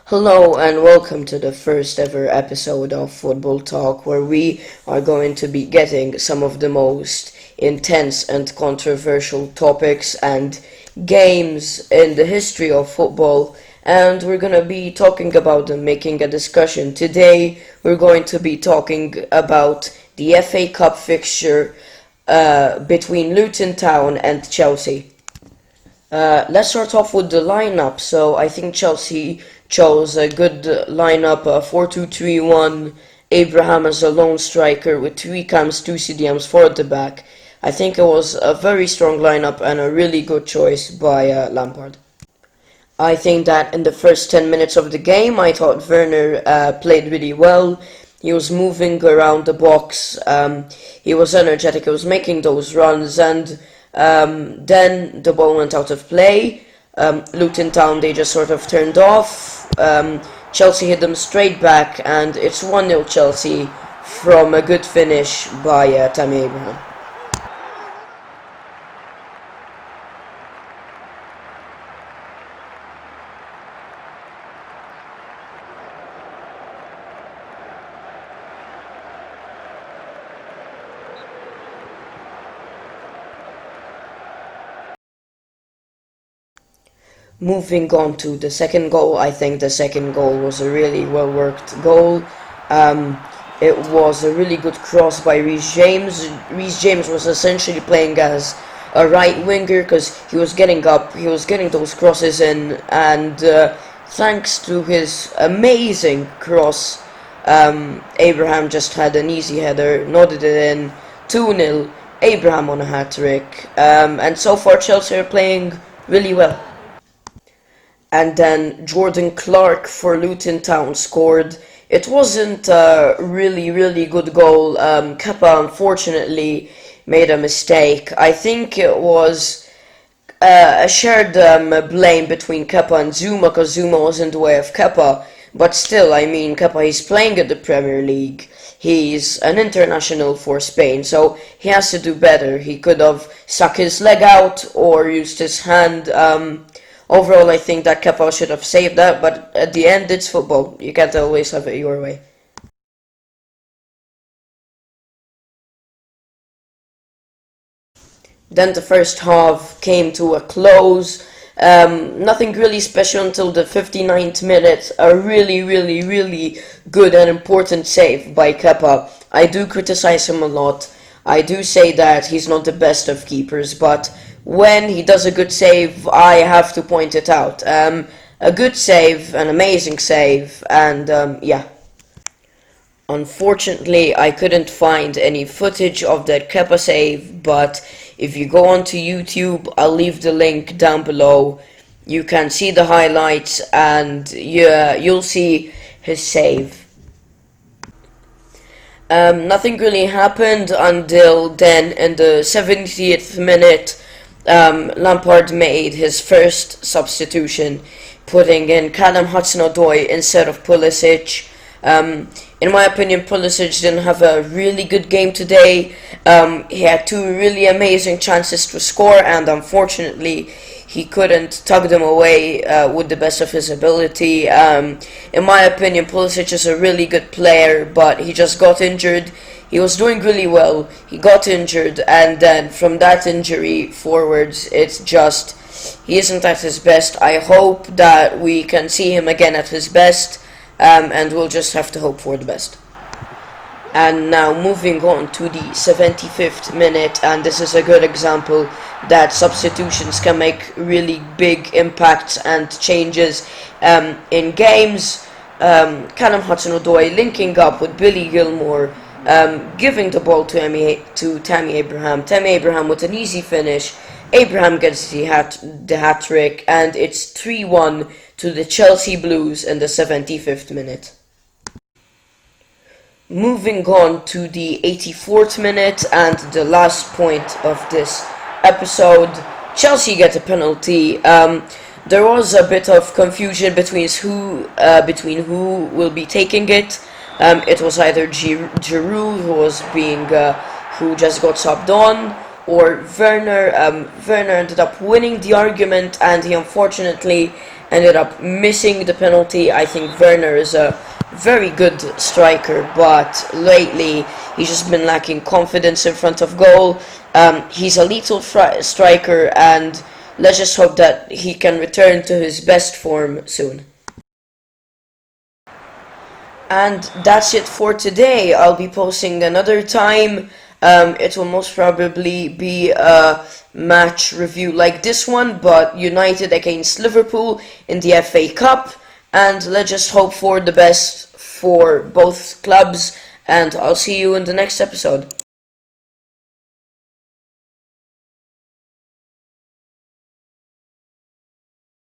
Hello and welcome to the first ever episode of Football Talk, where we are going to be getting some of the most intense and controversial topics and games in the history of football, and we're going to be talking about them, making a discussion. Today we're going to be talking about the FA Cup fixture between Luton Town and Chelsea. Let's start off with the lineup. So I think Chelsea chose a good lineup, 4-2-3-1. Abraham as a lone striker with three cams, two CDMs for at the back. I think it was a very strong lineup and a really good choice by Lampard. I think that in the first 10 minutes of the game, I thought Werner played really well. He was moving around the box, he was energetic, he was making those runs, and then the ball went out of play. Luton Town, they just sort of turned off. Chelsea hit them straight back, and it's 1-0 Chelsea from a good finish by Tammy Abraham. Moving on to the second goal, I think the second goal was a really well-worked goal. It was a really good cross by Reece James. Reece James was essentially playing as a right winger because he was getting up, he was getting those crosses in, and thanks to his amazing cross, Abraham just had an easy header, nodded it in, 2-0, Abraham on a hat-trick, and so far Chelsea are playing really well. And then Jordan Clark for Luton Town scored. It wasn't a really good goal. Kepa unfortunately made a mistake. I think it was a shared blame between Kepa and Zuma, because Zuma was in the way of Kepa. But still, I mean, Kepa, he's playing at the Premier League. He's an international for Spain, so he has to do better. He could have stuck his leg out or used his hand. Overall, I think that Kepa should have saved that, but at the end, it's football. You can't always have it your way. Then the first half came to a close. Nothing really special until the 59th minute. A really good and important save by Kepa. I do criticize him a lot. I do say that he's not the best of keepers, but when he does a good save, I have to point it out. A good save, an amazing save, and yeah. Unfortunately, I couldn't find any footage of that Kepa save, but if you go onto YouTube, I'll leave the link down below. You can see the highlights, and yeah, you'll see his save. Nothing really happened until then in the 70th minute. Lampard made his first substitution, putting in Callum Hudson-Odoi instead of Pulisic. In my opinion, Pulisic didn't have a really good game today. He had two really amazing chances to score, and unfortunately, he couldn't tug them away with the best of his ability. In my opinion, Pulisic is a really good player, but he just got injured. He was doing really well, he got injured, and then from that injury forwards, it's just, he isn't at his best. I hope that we can see him again at his best, and we'll just have to hope for the best. And now moving on to the 75th minute, and this is a good example that substitutions can make really big impacts and changes in games. Callum Hudson-Odoi linking up with Billy Gilmore, giving the ball to Tammy Abraham. Tammy Abraham with an easy finish. Abraham gets the hat-trick, and it's 3-1 to the Chelsea Blues in the 75th minute. Moving on to the 84th minute and the last point of this episode, Chelsea get a penalty. There was a bit of confusion between who will be taking it. It was either Giroud who just got subbed on, or Werner. Werner ended up winning the argument, and he unfortunately ended up missing the penalty. I think Werner is a very good striker, but lately he's just been lacking confidence in front of goal. He's a lethal striker, and let's just hope that he can return to his best form soon. And that's it for today. I'll be posting another time. It will most probably be a match review like this one, but United against Liverpool in the FA Cup. And let's just hope for the best for both clubs. And I'll see you in the next episode.